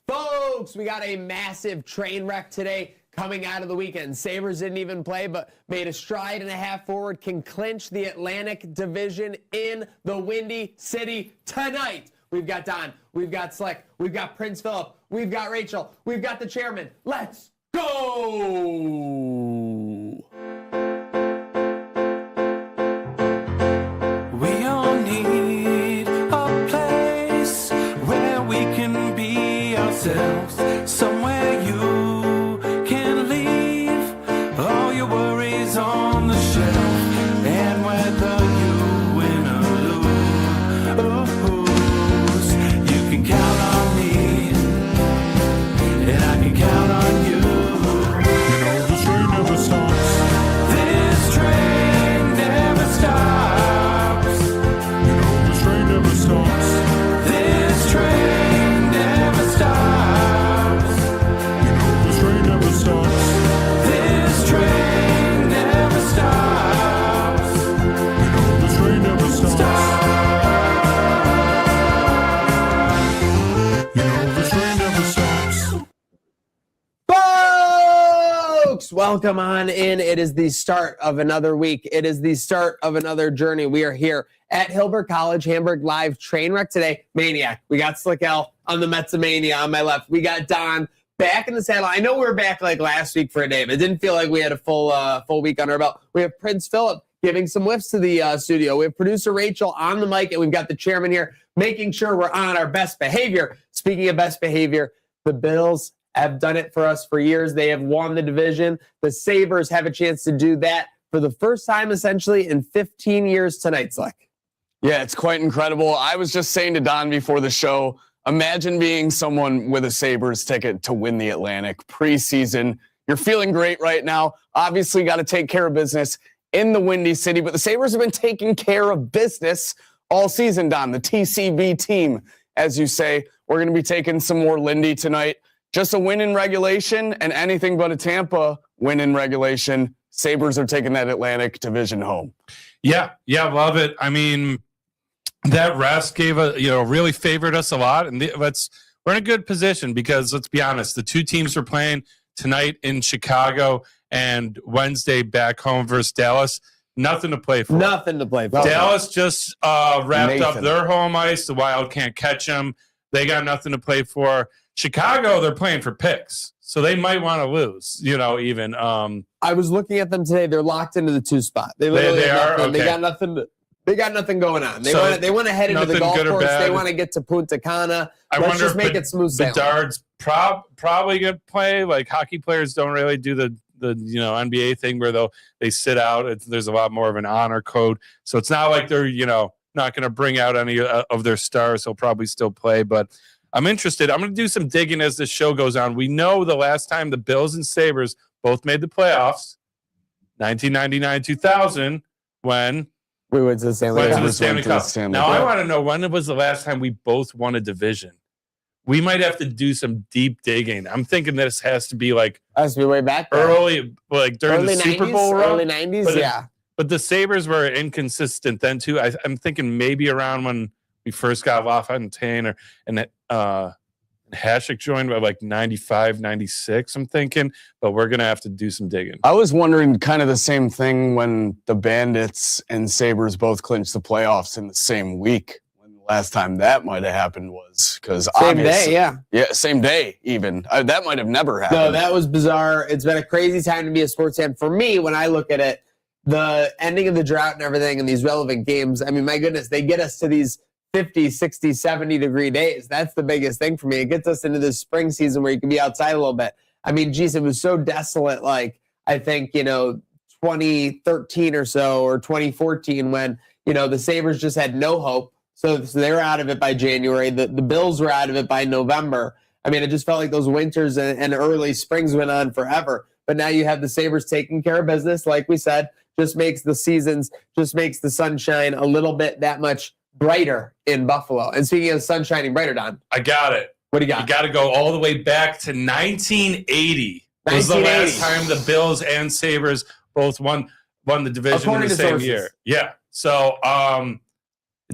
Folks, we got a massive train wreck today coming out of the weekend. Sabres didn't even play, but made a stride and a half forward, can clinch the Atlantic Division in the Windy City tonight. We've got Don, we've got Slick, we've got Prince Philip, we've got Rachel, we've got the chairman. Let's go! We all need a place where we can be ourselves, somewhere you can leave all your worries on the shelf, and whether you win or lose, you can count on me, and I can count on you. You know this train never stops. This train never stops. You know this train never stops. This train never stops. You know this train never stops. This train never stops. You know this train never stops. You know this train never stops. Folks, welcome on in. It is the start of another week. It is the start of another journey. We are here at Hilbert College, Hamburg Live Trainwreck today. Maniac. We got Slick L on the Metzamania on my left. We got Don back in the saddle. I know we were back like last week for a day, but it didn't feel like we had a full week under our belt. We have Prince Philip giving some whiffs to the studio. We have producer Rachel on the mic, and we've got the chairman here making sure we're on our best behavior. Speaking of best behavior, the Bills have done it for us for years. They have won the division. The Sabres have a chance to do that for the first time, essentially, in 15 years tonight, Slick. Yeah, it's quite incredible. I was just saying to Don before the show, imagine being someone with a Sabres ticket to win the Atlantic preseason. You're feeling great right now. Obviously, got to take care of business in the Windy City, but the Sabres have been taking care of business all season, Don. The TCB team, as you say. We're going to be taking some more Lindy tonight. Just a win in regulation and anything but a Tampa win in regulation. Sabres are taking that Atlantic division home. Yeah, love it. I mean, that rest gave really favored us a lot, and we're in a good position because let's be honest, the two teams are playing tonight in Chicago and Wednesday back home versus Dallas. Nothing to play for. Nothing to play for. Dallas just wrapped up their home ice. The Wild can't catch them. They got nothing to play for. Chicago, they're playing for picks, so they might want to lose. Even. I was looking at them today. They're locked into the 2 spot. They are. Okay. They got nothing. They got nothing going on. They want to head into the golf course. They want to get to Punta Cana. Let's just make it smooth sailing. Bedard's probably going to play. Like hockey players don't really do the NBA thing where they sit out. There's a lot more of an honor code. So it's not like they're not going to bring out any of their stars. He'll probably still play. But I'm interested. I'm going to do some digging as the show goes on. We know the last time the Bills and Sabres both made the playoffs, 1999-2000, when we went to the Stanley Cup. Now, I want to know, when was the last time we both won a division? We might have to do some deep digging. I'm thinking this has to be like way back then. During the Super Bowl run. Early 90s, But the Sabres were inconsistent then, too. I'm thinking maybe around when we first got LaFontaine and Hasek joined by like 95, 96, I'm thinking. But we're going to have to do some digging. I was wondering kind of the same thing when the Bandits and Sabres both clinched the playoffs in the same week. When the last time that might have happened was because same day, yeah, same day even. That might have never happened. No, that was bizarre. It's been a crazy time to be a sports fan. For me, when I look at it, the ending of the drought and everything and these relevant games, I mean, my goodness, they get us to these 50, 60, 70-degree days. That's the biggest thing for me. It gets us into this spring season where you can be outside a little bit. I mean, geez, it was so desolate, like, I think, 2013 or so, or 2014, when, the Sabres just had no hope. So they were out of it by January. The Bills were out of it by November. I mean, it just felt like those winters and early springs went on forever. But now you have the Sabres taking care of business, like we said, just makes the sunshine a little bit that much brighter in Buffalo. And speaking of sun shining brighter, Don, I got it. What do you got? You got to go all the way back to 1980. It was the last time the Bills and Sabres both won the division in the same year. Yeah. So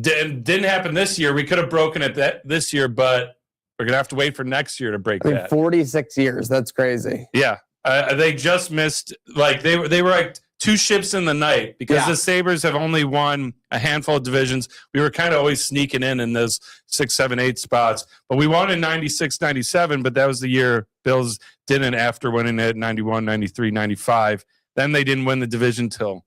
didn't happen this year. We could have broken it this year, but we're gonna have to wait for next year to break that. 46 years. That's crazy. Yeah. They just missed. Like they were like two ships in the night because the Sabres have only won a handful of divisions. We were kind of always sneaking in those 6, 7, 8 spots. But we won in 96, 97, but that was the year Bills didn't after winning it 91, 93, 95. Then they didn't win the division till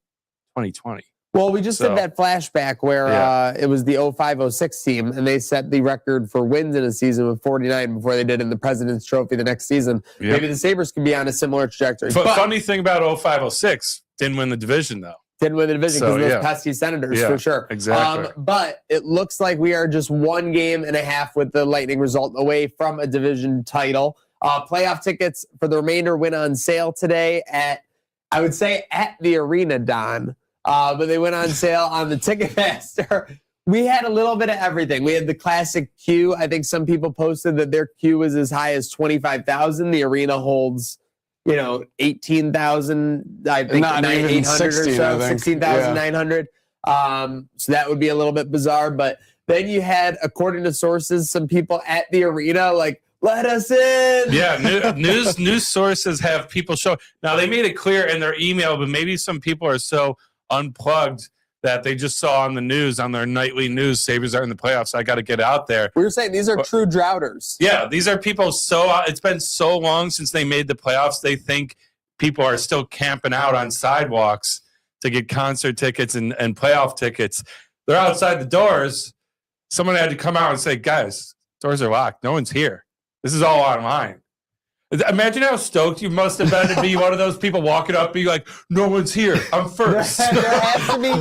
2020. Well, we just did that flashback where it was the 05-06 team, and they set the record for wins in a season with 49 before they did in the President's Trophy the next season. Yep. Maybe the Sabres can be on a similar trajectory. But funny thing about 05-06, didn't win the division, though. Didn't win the division because of those pesky Senators, for sure. Exactly. But it looks like we are just 1 game and a half with the Lightning result away from a division title. Playoff tickets for the remainder went on sale today at the arena, Don. But they went on sale on the Ticketmaster. We had a little bit of everything. We had the classic queue. I think some people posted that their queue was as high as 25,000. The arena holds, 18,000. I think 800 or so, 16,900. So that would be a little bit bizarre. But then you had, according to sources, some people at the arena like, let us in. Yeah, news sources have people show. Now, they made it clear in their email, but maybe some people are so unplugged that they just saw on the news, on their nightly news. Sabres are in the playoffs. I got to get out there. We were saying these are true droughters. Yeah, these are people it's been so long since they made the playoffs. They think people are still camping out on sidewalks to get concert tickets and playoff tickets. They're outside the doors. Someone had to come out and say, guys, doors are locked. No one's here. This is all online. Imagine how stoked you must have been to be one of those people walking up, be like, "No one's here. I'm first." There has to be,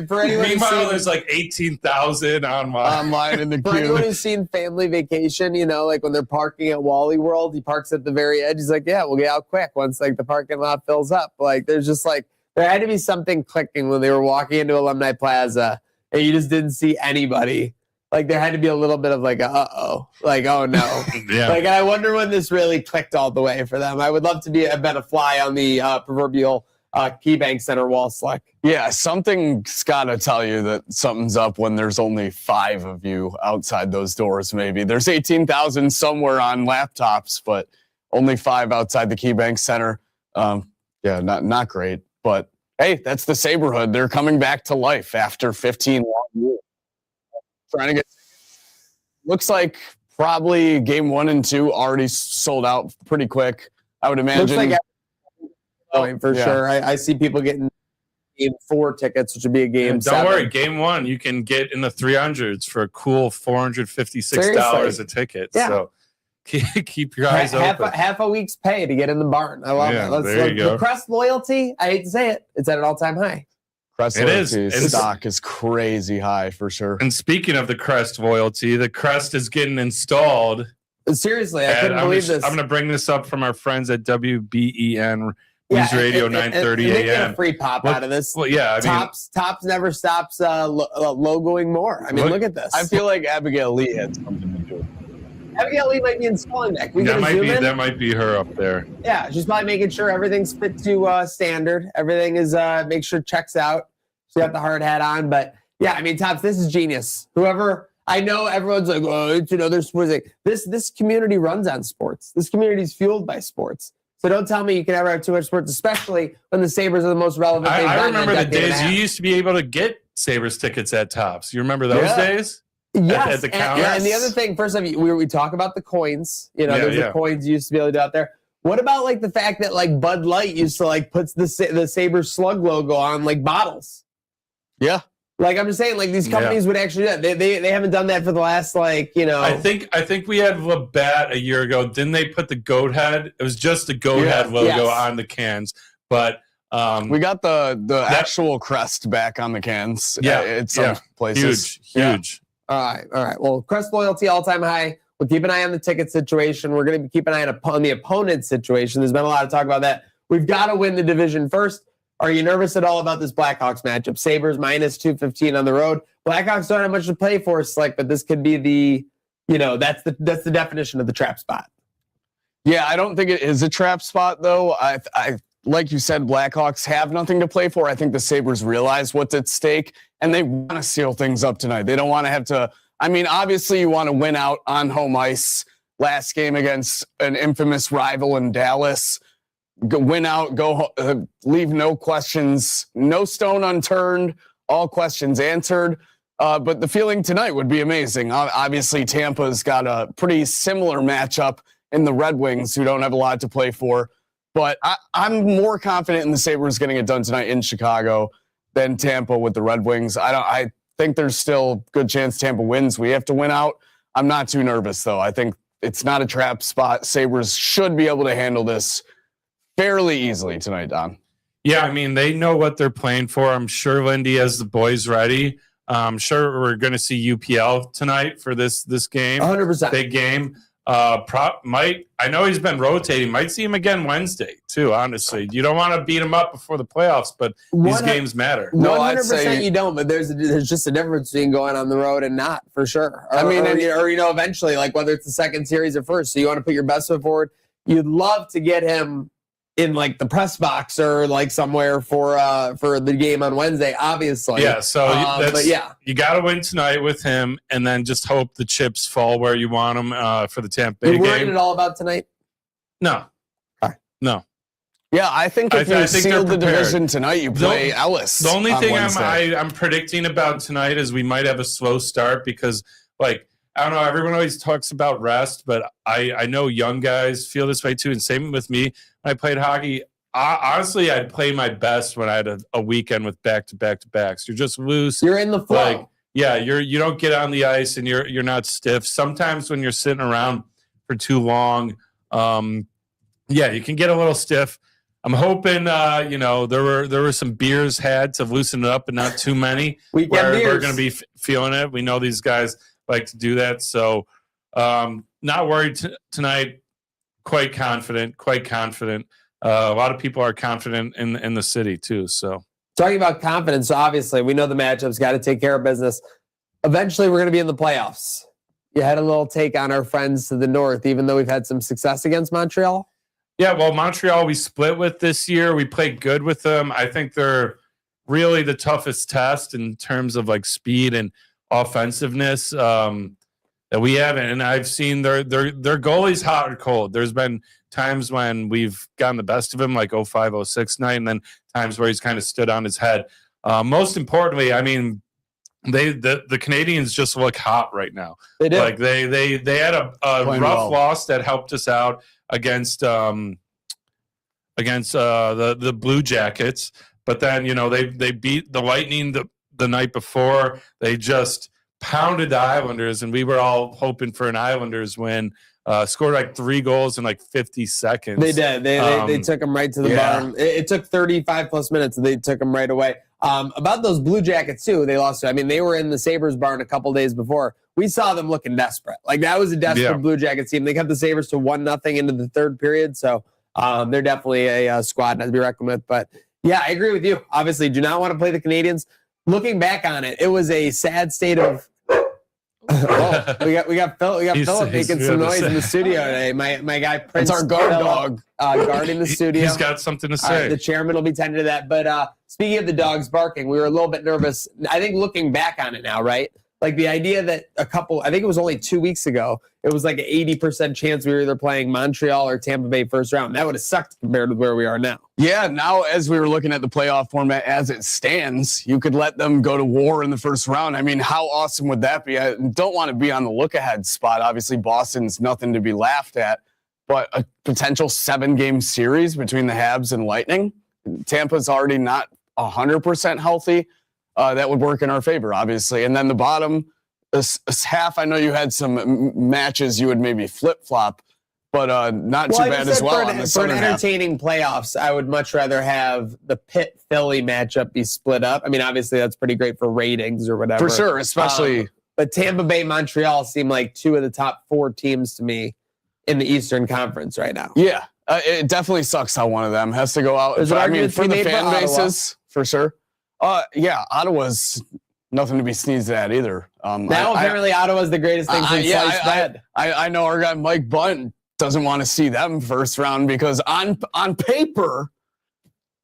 for anyone. Meanwhile, there's like 18,000 online in the For anyone queue. who's seen Family Vacation, like when they're parking at Wally World, he parks at the very edge. He's like, "Yeah, we'll get out quick once like the parking lot fills up." Like, there's just like there had to be something clicking when they were walking into Alumni Plaza, and you just didn't see anybody. Like there had to be a little bit of like, oh no. Yeah. Like I wonder when this really clicked all the way for them. I would love to have been a fly on the proverbial KeyBank Center wall, Slick. Yeah, something's got to tell you that something's up when there's only 5 of you outside those doors. Maybe there's 18,000 somewhere on laptops, but only 5 outside the KeyBank Center. Yeah, not great. But hey, that's the Saberhood. They're coming back to life after 15 long years. Trying to get looks like probably game 1 and 2 already sold out pretty quick. I would imagine. Looks like going for sure. I see people getting game 4 tickets, which would be a game. Don't 7. worry, game 1 you can get in the 300s for a cool $456 a ticket. Yeah. So keep your eyes open. Half a week's pay to get in the barn. I love it. There you go. The Crest loyalty, I hate to say it, it's at an all-time high. Crest It is. loyalty stock is crazy high for sure. And speaking of the Crest loyalty, the Crest is getting installed. Seriously, I couldn't believe this. I'm going to bring this up from our friends at WBEN News Radio 930 They get AM. a free pop out of this. Well, yeah, Tops never stops logoing more. I mean, look at this. I feel like Abigail Lee had something to do with it. Abigail Lee might be installing that. That might be her up there. Yeah, she's probably making sure everything's fit to standard. Everything is make sure checks out. She got the hard hat on, but yeah, I mean, Tops, this is genius. Whoever, I know everyone's like, oh, it's another sports. This community runs on sports. This community is fueled by sports. So don't tell me you can ever have too much sports, especially when the Sabres are the most relevant. I remember the days you used to be able to get Sabres tickets at Tops. You remember those days? Yes, at the counter. and the other thing, first off, we talk about the coins. There's the coins you used to be able to do out there. What about like the fact that like Bud Light used to like puts the Sabres Slug logo on like bottles? Yeah. Like I'm just saying, like these companies would actually do that. They haven't done that for the last I think we had Labatt a year ago. Didn't they put the goat head? It was just the goat head logo on the cans, but. We got the actual crest back on the cans. At some places. Huge. All right. Well, Crest loyalty all-time high. We'll keep an eye on the ticket situation. We're going to keep an eye on the opponent's situation. There's been a lot of talk about that. We've got to win the division first. Are you nervous at all about this Blackhawks matchup? Sabres minus 215 on the road. Blackhawks don't have much to play for, Slick, but this could be that's the definition of the trap spot. Yeah, I don't think it is a trap spot, though. I like you said, Blackhawks have nothing to play for. I think the Sabres realize what's at stake, and they want to seal things up tonight. They don't want to have to. I mean, obviously, you want to win out on home ice. Last game against an infamous rival in Dallas. Win out, leave no questions, no stone unturned, all questions answered. But the feeling tonight would be amazing. Obviously, Tampa's got a pretty similar matchup in the Red Wings, who don't have a lot to play for. But I'm more confident in the Sabres getting it done tonight in Chicago than Tampa with the Red Wings. I think there's still a good chance Tampa wins. We have to win out. I'm not too nervous, though. I think it's not a trap spot. Sabres should be able to handle this fairly easily tonight, Don. Yeah, I mean, they know what they're playing for. I'm sure Lindy has the boys ready. I'm sure we're going to see UPL tonight for this game. 100%. Big game. I know he's been rotating. Might see him again Wednesday too. Honestly, you don't want to beat him up before the playoffs, but these games matter. 100% you don't. But there's just a difference between going on the road and not, for sure. Eventually, like whether it's the second series or first. So you want to put your best foot forward. You'd love to get him in like the press box or like somewhere for the game on Wednesday, obviously. Yeah, so but yeah, you got to win tonight with him, and then just hope the chips fall where you want them for the Tampa Bay game. You worried at all about tonight? No. All right. No. Yeah, I think if you seal the division tonight, you play Ellis. The only thing Wednesday. I'm predicting about tonight is we might have a slow start because, like, I don't know, everyone always talks about rest, but I know young guys feel this way too, and same with me. When I played hockey, honestly, I'd play my best when I had a weekend with back-to-backs. You're just loose. You're in the flow. Like, yeah, you don't get on the ice and you're not stiff. Sometimes when you're sitting around for too long, yeah, you can get a little stiff. I'm hoping, there were some beers had to loosen it up, but not too many. We're going to be feeling it. We know these guys like to do that. So not worried tonight. Quite confident. A lot of people are confident in the city too. So talking about confidence, obviously we know the matchups, got to take care of business. Eventually we're going to be in the playoffs. You had a little take on our friends to the north, even though we've had some success against Montreal. Yeah, well, Montreal we split with this year. We played good with them. I think they're really the toughest test in terms of like speed and offensiveness that we have. And I've seen their goalie's hot or cold. There's been times when we've gotten the best of him, like 05, 06 night, and then times where he's kind of stood on his head. Most importantly, I mean, the Canadians just look hot right now. They do. Like they had a rough loss that helped us out against the Blue Jackets, but then they beat the Lightning the night before. They just pounded the Islanders, and we were all hoping for an Islanders win. Scored like 3 goals in like 50 seconds. They did. They took them right to the bottom. It took 35 plus minutes, and they took them right away. About those Blue Jackets too, they lost to. I mean, they were in the Sabres barn a couple days before. We saw them looking desperate. Like that was a desperate Blue Jackets team. They kept the Sabres to 1-0 into the third period. So they're definitely a squad not to be reckoned with. But yeah, I agree with you. Obviously, do not want to play the Canadians. Looking back on it, it was a sad state of. We got Philip making some noise in the studio today. My guy Prince. It's our guard dog guarding the studio. He's got something to say. The chairman will be tending to that. But speaking of the dogs barking, we were a little bit nervous. I think looking back on it now, right? Like the idea that I think it was only 2 weeks ago, it was like an 80% chance we were either playing Montreal or Tampa Bay first round. That would have sucked compared to where we are now. Yeah, now as we were looking at the playoff format as it stands, you could let them go to war in the first round. I mean, how awesome would that be? I don't want to be on the look-ahead spot. Obviously, Boston's nothing to be laughed at, but a potential 7-game series between the Habs and Lightning. Tampa's already not 100% healthy. That would work in our favor, obviously. And then the bottom this half, I know you had some matches you would maybe flip-flop, but not too bad as well. For an entertaining playoffs, I would much rather have the Pitt-Philly matchup be split up. I mean, obviously, that's pretty great for ratings or whatever. For sure, especially. But Tampa Bay, Montreal seem like 2 of the top 4 teams to me in the Eastern Conference right now. Yeah, it definitely sucks how one of them has to go out. I mean, for the fan bases, for sure. Yeah, Ottawa's nothing to be sneezed at either. Apparently Ottawa's the greatest thing since sliced bread. I know our guy Mike Bunt doesn't want to see them first round because on paper,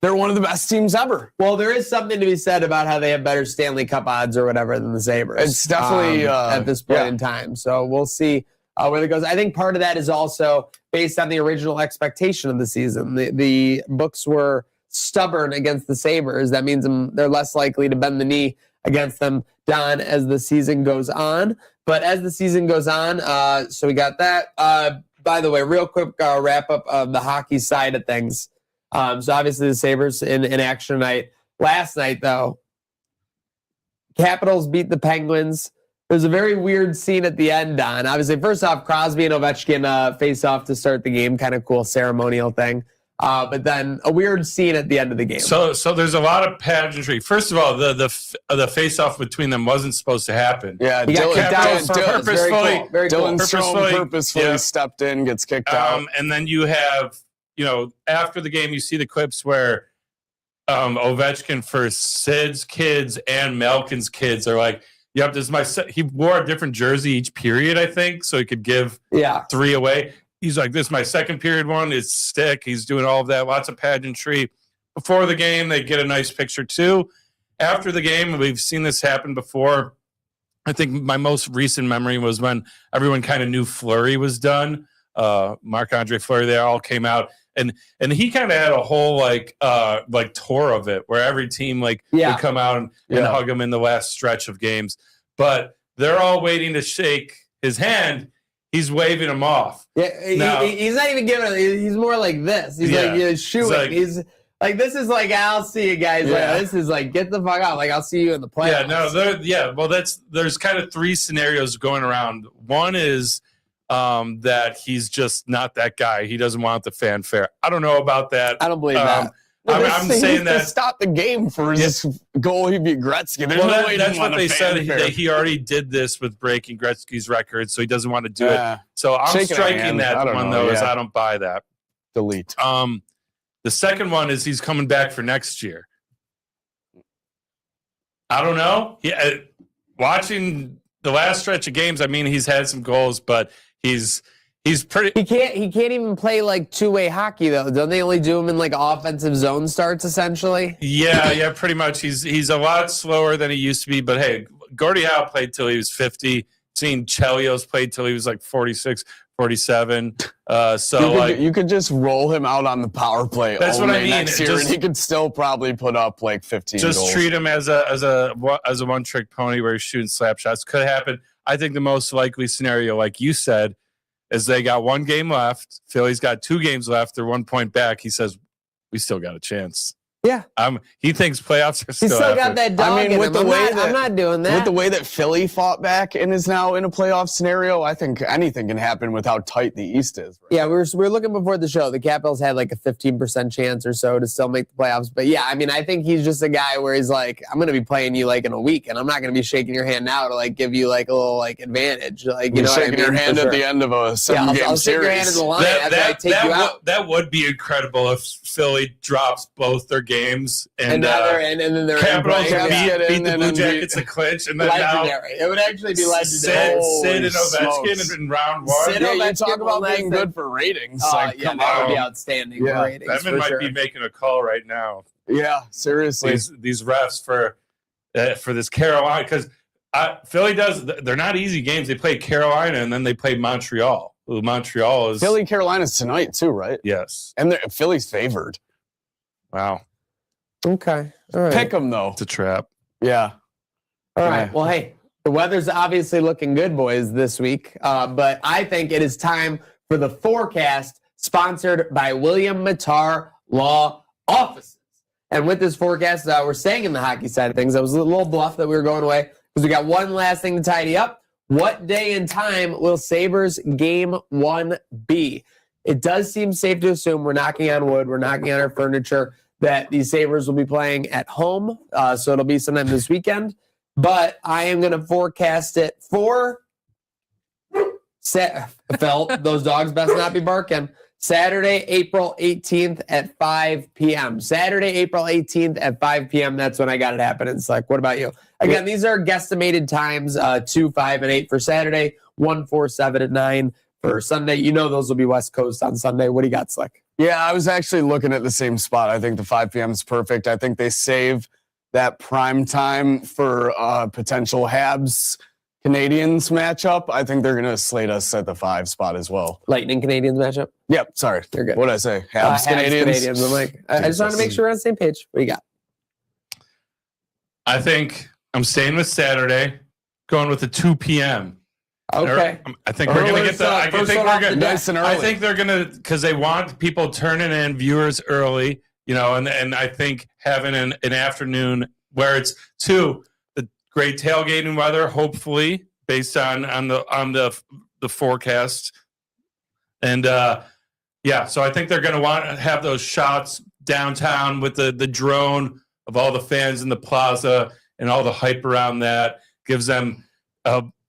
they're one of the best teams ever. Well, there is something to be said about how they have better Stanley Cup odds or whatever than the Sabres. It's definitely at this point in time. So we'll see where it goes. I think part of that is also based on the original expectation of the season. The books were stubborn against the Sabres. That means they're less likely to bend the knee against them, Don, as the season goes on. But as the season goes on, so we got that. By the way, real quick wrap up of the hockey side of things. So obviously the Sabres in action tonight. Last night, though, Capitals beat the Penguins. There's a very weird scene at the end, Don. Obviously, first off, Crosby and Ovechkin face off to start the game. Kind of cool ceremonial thing. But then a weird scene at the end of the game. So there's a lot of pageantry. First of all, the face-off between them wasn't supposed to happen. Yeah, Dylan purposefully stepped in, gets kicked out. And then you have, after the game, you see the clips where Ovechkin for Sid's kids and Malkin's kids are like, yep, this is my set. He wore a different jersey each period, I think, so he could give 3 away. He's like, this is my second period one. It's stick. He's doing all of that. Lots of pageantry. Before the game, they get a nice picture too. After the game, we've seen this happen before. I think my most recent memory was when everyone kind of knew Fleury was done. Marc-Andre Fleury, they all came out. And he kind of had a whole like tour of it where every team would come out and hug him in the last stretch of games. But they're all waiting to shake his hand. He's waving him off. Yeah, now, he's not even giving it. He's more like this. He's like shooing. He's like, this is like, I'll see you guys. Yeah. Like, this is like, get the fuck out. Like, I'll see you in the playoffs. Well, there's kind of three scenarios going around. One is that he's just not that guy. He doesn't want the fanfare. I don't know about that. I don't believe that. I'm saying that to stop the game for his goal. He beat Gretzky. That's what they said. That he already did this with breaking Gretzky's record, so he doesn't want to do it. So I'm striking that one though. Is I don't buy that. Delete. The second one is he's coming back for next year. I don't know. Watching the last stretch of games, I mean, he's had some goals, but he's pretty. He can't even play like two-way hockey though. Don't they only do him in like offensive zone starts essentially? Yeah, pretty much. He's a lot slower than he used to be. But hey, Gordie Howe played till he was 50. Seen Chelios played till he was like 46, 47. You could just roll him out on the power play. That's what I mean. Next year, and he could still probably put up like 15 Just goals. treat him as a one-trick pony where he's shooting slap shots. Could happen. I think the most likely scenario, like you said, is they got one game left. Philly's got 2 games left. They're 1 point back. He says, we still got a chance. Yeah. He thinks playoffs are still He's still got that dog in him. I'm not doing that. With the way that Philly fought back and is now in a playoff scenario, I think anything can happen with how tight the East is. Right? Yeah, we were looking before the show. The Capitals had like a 15% chance or so to still make the playoffs. But yeah, I mean, I think he's just a guy where he's like, I'm going to be playing you like in a week, and I'm not going to be shaking your hand now to like give you like a little like advantage. Like, you know, shaking your hand at the end of a 7-game series. I'll shake your hand in the line after I take you out. That would be incredible if Philly drops both their games and then they're Capitals beat the and Blue Jackets to clinch, and then legendary. It would actually be legendary. Sid and Ovechkin in round 1. Sid, you talk about being good for ratings. That would be outstanding for ratings. Bettman might be making a call right now. Yeah, seriously. These refs for this Carolina, because Philly does. They're not easy games. They play Carolina and then they play Montreal. Montreal is Philly, Carolina's tonight too, right? Yes, and Philly's favored. Wow. Okay. All right. Pick them though. It's a trap. Yeah. All right. Well, hey, the weather's obviously looking good, boys, this week. But I think it is time for the forecast, sponsored by William Mattar Law Offices. And with this forecast, we're staying in the hockey side of things. That was a little bluff that we were going away because we got one last thing to tidy up. What day and time will Sabres game 1 be? It does seem safe to assume, we're knocking on wood, we're knocking on our furniture, that the Sabres will be playing at home. So it'll be sometime this weekend. But I am going to forecast it for those dogs best not be barking. Saturday, April 18th at 5 p.m. Saturday, April 18th at 5 p.m. That's when I got it happening. It's like, what about you? Again, these are guesstimated times, 2, 5, and 8 for Saturday, 1, 4, 7, and 9 for Sunday. You know those will be West Coast on Sunday. What do you got, Slick? Yeah, I was actually looking at the same spot. I think the 5 p.m. is perfect. I think they save that prime time for potential Habs Canadians matchup. I think they're going to slate us at the 5 spot as well. Lightning Canadians matchup? Yep, sorry. You're good. What did I say? Habs Canadians? I'm like, I just want to make sure we're on the same page. What do you got? I think I'm staying with Saturday, going with the 2 p.m. Okay. I think we're going to get the. I think they're going to, because they want people turning in viewers early, you know, and I think having an afternoon where it's the great tailgating weather, hopefully based on the forecast, and so I think they're going to want to have those shots downtown with the drone of all the fans in the plaza and all the hype around that. Gives them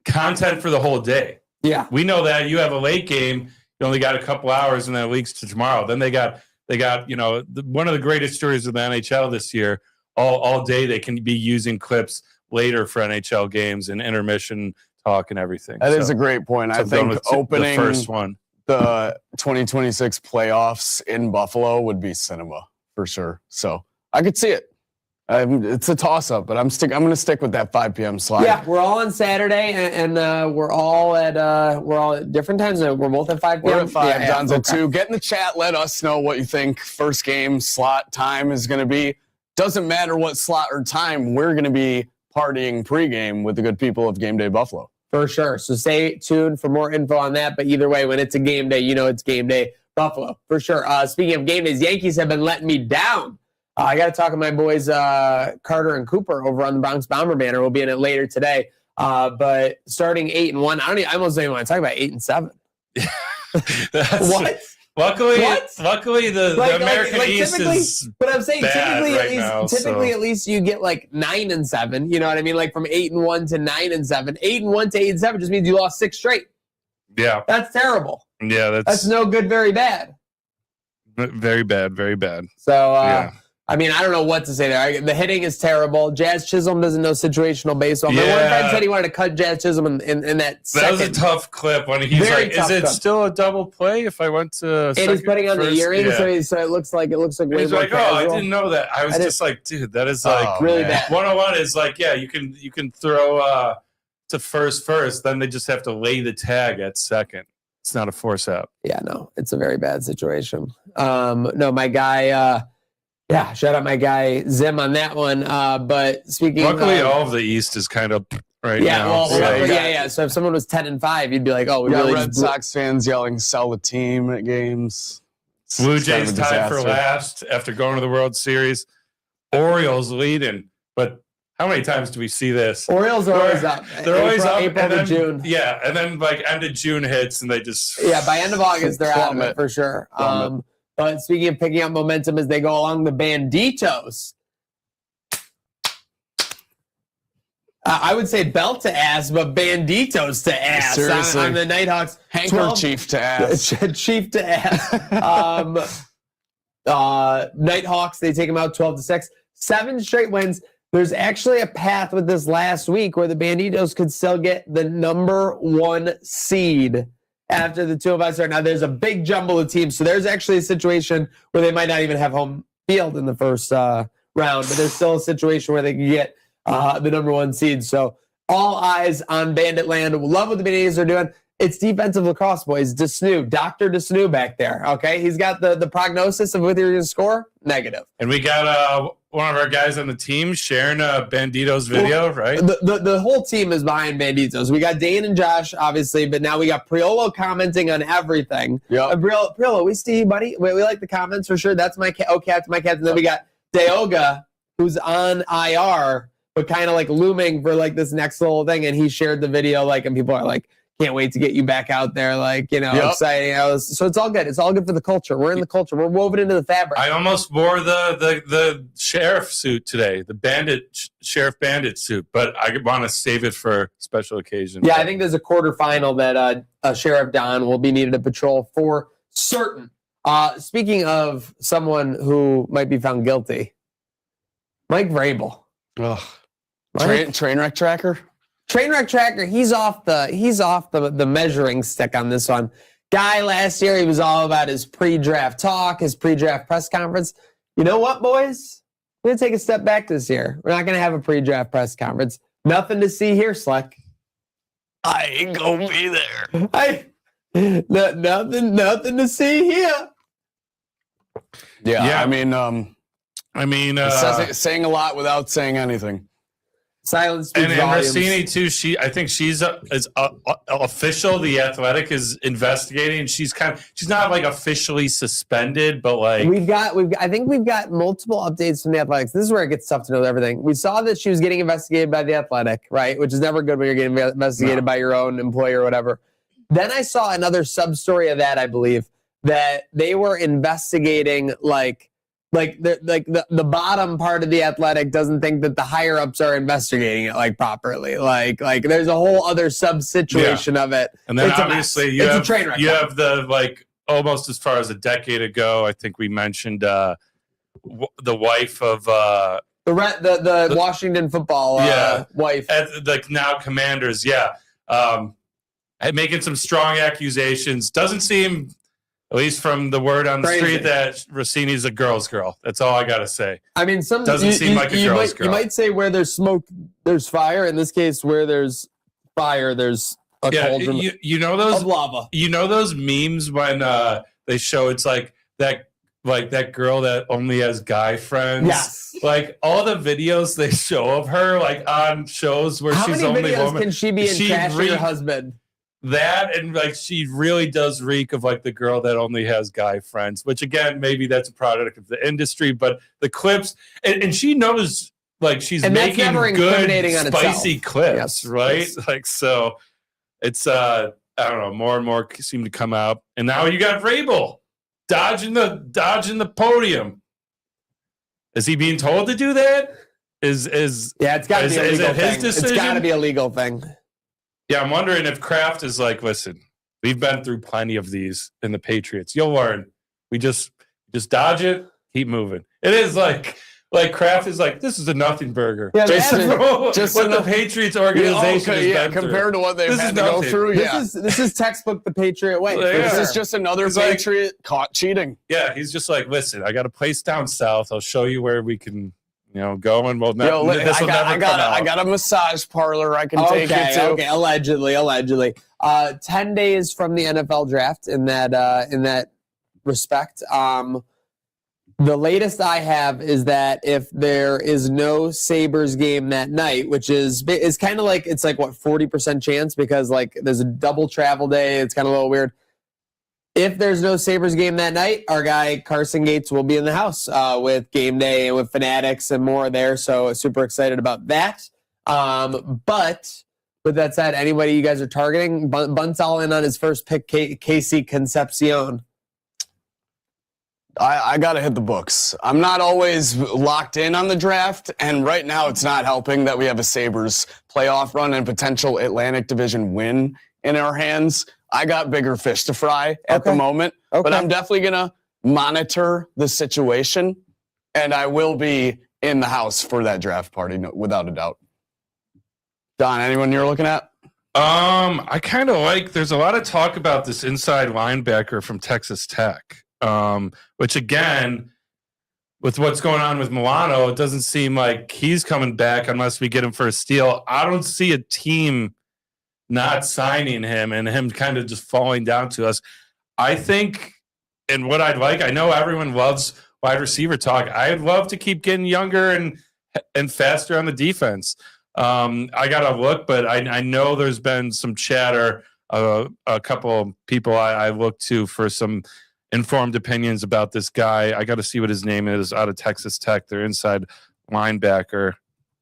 content for the whole day. Yeah, we know that you have a late game, you only got a couple hours, and then it leaks to tomorrow. Then they got one of the greatest stories of the NHL this year. All day they can be using clips later for NHL games and intermission talk and everything. That is a great point. I think opening the first one, the 2026 playoffs in Buffalo would be cinema for sure. So I could see it. It's a toss-up, but I'm going to stick with that 5 p.m. slot. Yeah, we're all on Saturday, and we're all at different times. We're both at 5 p.m. We're at 5. Yeah, Don's at okay. 2. Get in the chat. Let us know what you think first game slot time is going to be. Doesn't matter what slot or time. We're going to be partying pregame with the good people of Game Day Buffalo. For sure. So stay tuned for more info on that. But either way, when it's a game day, you know it's Game Day Buffalo. For sure. Speaking of game days, Yankees have been letting me down. I got to talk to my boys Carter and Cooper over on the Bronx Bomber Banner. We'll be in it later today. But starting 8-1, I almost don't even want to talk about 8-7. What? Luckily, the American East typically, is but I'm saying bad typically at least you get like 9-7. You know what I mean? Like from 8-1 to 9-7. 8-1 to 8-7 just means you lost 6 straight. Yeah, that's terrible. Yeah, that's no good, very bad. Very bad, very bad. So, yeah. I mean, I don't know what to say there. The hitting is terrible. Jazz Chisholm doesn't know situational baseball. My one friend said he wanted to cut Jazz Chisholm in that second. That was a tough clip when he's Very like, "Is it still a double play if I went to?" And he's putting on the earrings, so it looks like he's like, "Oh, I didn't know that." I was just like, "Dude, that is like really bad." 101 is like, yeah, you can throw to first. Then they just have to lay the tag at second. It's not a force out. Yeah, no, it's a very bad situation. No, my guy. Yeah, shout out my guy Zim on that one. But speaking, luckily, all of the East is kind of right now. Well, So if someone was 10-5, you'd be like, "Oh, we really." Red Sox fans yelling, "Sell the team" at games. Blue Jays tied for last after going to the World Series. Orioles leading, but how many times do we see this? Orioles are always up. They're always up. April to June. Yeah, and then like end of June hits, and they just by end of August they're out of it for sure. But speaking of picking up momentum as they go along, the Banditos. I would say belt to ass, but Banditos to ass. Seriously. On the Nighthawks. Handkerchief to ass. Chief to ass. Nighthawks, they take them out 12-6. 7 straight wins. There's actually a path with this last week where the Banditos could still get the number 1 seed after the 2 of us are. Now, there's a big jumble of teams, so there's actually a situation where they might not even have home field in the first round, but there's still a situation where they can get the number 1 seed. So all eyes on Bandit Land. Love what the Banditos are doing. It's defensive lacrosse, boys. Dr. Desnoo back there, okay? He's got the prognosis of whether you're going to score, negative. And we got one of our guys on the team sharing a Banditos video, right? The whole team is behind Banditos. We got Dane and Josh, obviously, but now we got Priolo commenting on everything. Yeah. Priolo, we see you, buddy. We like the comments for sure. That's my captain, my captain. Then we got Deoga, who's on IR, but kind of like looming for like this next little thing. And he shared the video, like, and people are like, can't wait to get you back out there, like, exciting. So it's all good. It's all good for the culture. We're in the culture. We're woven into the fabric. I almost wore the sheriff suit today, the sheriff bandit suit, but I want to save it for special occasion. Yeah, I think there's a quarterfinal that Sheriff Don will be needed to patrol for certain. Speaking of someone who might be found guilty, Mike Vrabel. Trainwreck tracker. Trainwreck tracker, he's off the measuring stick on this one. Guy last year, he was all about his pre-draft talk, his pre-draft press conference. You know what, boys? We're going to take a step back this year. We're not going to have a pre-draft press conference. Nothing to see here, Slick. I ain't gonna be there. Nothing to see here. Yeah. I mean, saying a lot without saying anything. Silence speaks and volumes. Rossini too. I think she's official. The Athletic is investigating. She's not like officially suspended, but like I think we've got multiple updates from the Athletics. This is where it gets tough to know everything. We saw that she was getting investigated by the Athletic, right? Which is never good when you're getting investigated by your own employer or whatever. Then I saw another sub story of that. I believe that they were investigating the bottom part of the Athletic doesn't think that the higher ups are investigating it like properly. Like there's a whole other sub situation of it. And then obviously you have the like almost as far as a decade ago. I think we mentioned the wife of the Washington football wife at the now Commanders. Making some strong accusations. Doesn't seem At least from the word on the Crazy. street that Rossini's a girl's girl. That's all I got to say. I mean, Doesn't seem like a girl's girl. You might say where there's smoke, there's fire. In this case, where there's fire, there's a cauldron you know those of lava. You know those memes when they show it's like that girl that only has guy friends. Yes. Like all the videos they show of her like on shows where How she's many only videos woman. can she be in trash with her reek- husband? That and like she really does reek of like the girl that only has guy friends, which again maybe that's a product of the industry, but the clips and she knows like she's And that's making never good incriminating on spicy itself. clips, Yes, right? yes. Like so, it's I don't know, more and more seem to come out, and now you got Vrabel dodging the podium. Is he being told to do that? Is Yeah, it's got to be a is legal it his thing. decision? It's got to be a legal thing. Yeah, I'm wondering if Kraft is like, listen, we've been through plenty of these in the Patriots. You'll learn. We just dodge it, keep moving. It is like Kraft is like, this is a nothing burger. Yeah, Just what the Patriots organization has been compared to what they've This had is to go nothing. through. Yeah, This is textbook the Patriot way. Yeah. this is just another It's like- Patriot caught cheating. Yeah, he's just like, listen, I got a place down south. I'll show you where we can, go, and we'll Yo, this will never come out. I got a massage parlor I can take you to. Okay, allegedly. 10 days from the NFL draft in that respect. The latest I have is that if there is no Sabres game that night, which is kind of like, it's like what, 40% chance because like there's a double travel day. It's kind of a little weird. If there's no Sabres game that night, our guy Carson Gates will be in the house with game day and with Fanatics and more there. So super excited about that. But with that said, anybody you guys are targeting, Bunt's all in on his first pick, Casey Concepcion. I got to hit the books. I'm not always locked in on the draft, and right now it's not helping that we have a Sabres playoff run and potential Atlantic Division win in our hands. I got bigger fish to fry at the moment, but I'm definitely going to monitor the situation, and I will be in the house for that draft party, without a doubt. Don, anyone you're looking at? I kind of like, there's a lot of talk about this inside linebacker from Texas Tech. Which again, with what's going on with Milano, it doesn't seem like he's coming back unless we get him for a steal. I don't see a team not signing him and him kind of just falling down to us. I think, and what I'd like, I know everyone loves wide receiver talk. I'd love to keep getting younger and faster on the defense. I got to look, but I know there's been some chatter. A couple of people I look to for some informed opinions about this guy. I got to see what his name is out of Texas Tech. Their inside linebacker.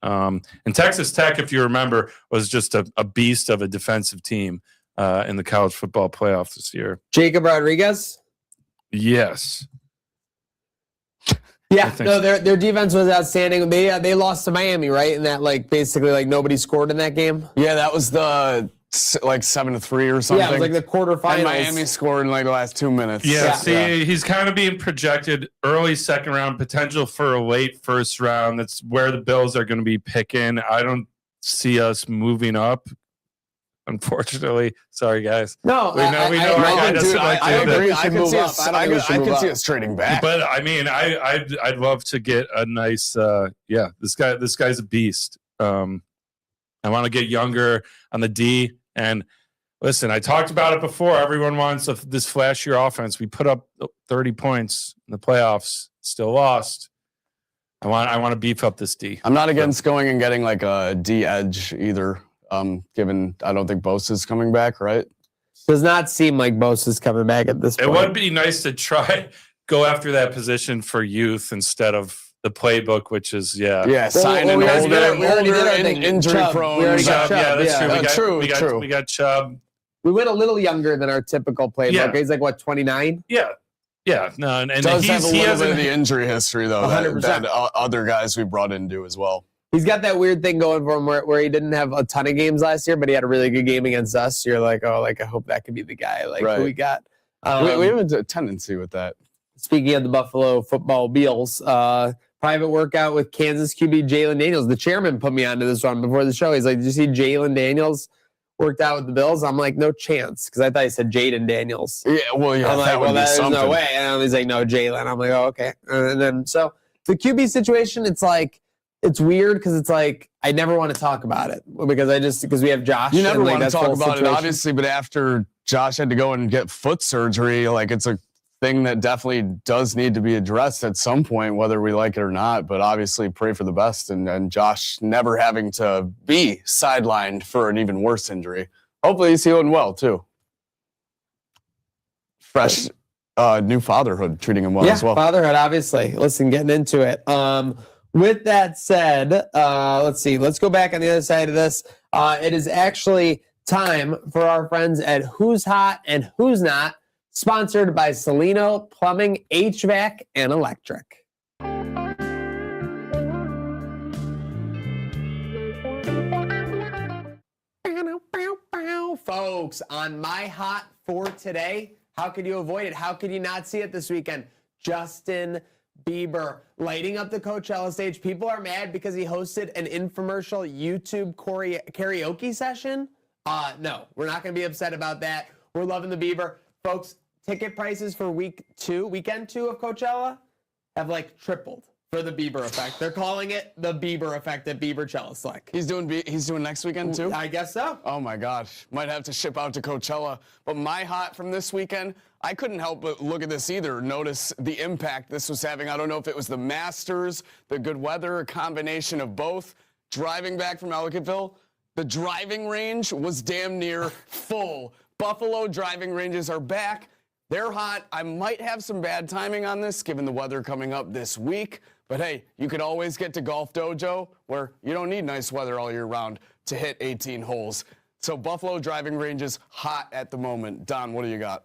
And Texas Tech, if you remember, was just a beast of a defensive team in the college football playoff this year. Jacob Rodriguez? Yes. Yeah, no, their defense was outstanding. They lost to Miami, right? And that basically nobody scored in that game. Yeah, that was the 7-3 or something. Yeah, it was like the quarterfinals. And Miami scored in the last 2 minutes. He's kind of being projected early second round, potential for a late first round. That's where the Bills are going to be picking. I don't see us moving up, unfortunately. Sorry, guys. No, I agree. I can see us trading back. But I mean, I'd love to get a nice. This guy's a beast. I want to get younger on the D. And listen, I talked about it before. Everyone wants this flashier offense. We put up 30 points in the playoffs, still lost. I want to beef up this D. I'm not against going and getting a D edge either. Given I don't think Bosa's coming back, right? Does not seem like Bosa's coming back at this point. It would be nice to go after that position for youth instead of the playbook, which is sign an injury prone. We already got Chubb. Yeah, that's true. True. We got Chubb. We went a little younger than our typical playbook. Yeah. He's 29? Yeah. No, and does have a little has bit of the injury history though 100%. that other guys we brought in do as well. He's got that weird thing going for him where he didn't have a ton of games last year, but he had a really good game against us. You're I hope that could be the guy. Who we got. We have a tendency with that. Speaking of the Buffalo football Bills, private workout with Kansas QB Jalen Daniels. The chairman put me onto this one before the show. He's like, did you see Jalen Daniels worked out with the Bills. I'm like, no chance, because I thought he said Jaden Daniels. Yeah, well, yeah, I'm like, that would be there's something. no way. And he's like, no, Jalen. I'm like, oh, okay. And then so the QB situation, it's like, it's weird because it's like I never want to talk about it because we have Josh. You never and, like, want to that's the talk whole about it, situation. obviously, but after Josh had to go and get foot surgery, like it's a thing that definitely does need to be addressed at some point, whether we like it or not. But obviously, pray for the best, and Josh never having to be sidelined for an even worse injury. Hopefully, he's healing well too. Fresh, new fatherhood treating him well as well. Fatherhood, obviously. Listen, getting into it. With that said, let's see. Let's go back on the other side of this. It is actually time for our friends at Who's Hot and Who's Not, sponsored by Salino Plumbing, HVAC, and Electric. Folks, on my hot for today, how could you avoid it? How could you not see it this weekend? Justin Bieber lighting up the Coachella stage. People are mad because he hosted an infomercial YouTube karaoke session. No, we're not going to be upset about that. We're loving the Bieber. Folks, ticket prices for weekend two of Coachella have like tripled for the Bieber effect. They're calling it the Bieber effect at Biebercella Slick. He's doing next weekend too? I guess so. Oh my gosh, might have to ship out to Coachella. But my hot from this weekend, I couldn't help but look at this either, notice the impact this was having. I don't know if it was the Masters, the good weather, a combination of both. Driving back from Ellicottville, the driving range was damn near full. Buffalo driving ranges are back. They're hot. I might have some bad timing on this, given the weather coming up this week. But hey, you could always get to Golf Dojo, where you don't need nice weather all year round to hit 18 holes. So Buffalo driving ranges hot at the moment. Don, what do you got?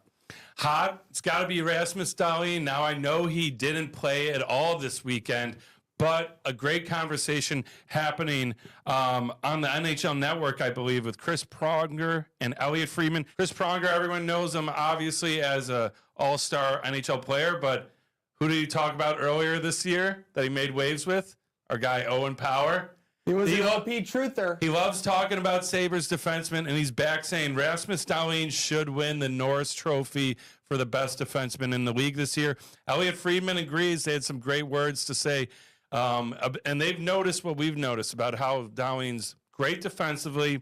Hot. It's got to be Rasmus Dahlin. Now, I know he didn't play at all this weekend, but a great conversation happening on the NHL Network, I believe, with Chris Pronger and Elliot Friedman. Chris Pronger, everyone knows him, obviously, as an all-star NHL player, but who did he talk about earlier this year that he made waves with? Our guy, Owen Power. He was an OP truther. He loves talking about Sabres defensemen, and he's back saying Rasmus Dahlin should win the Norris Trophy for the best defenseman in the league this year. Elliot Friedman agrees. They had some great words to say, and they've noticed what we've noticed about how Dahlin's great defensively,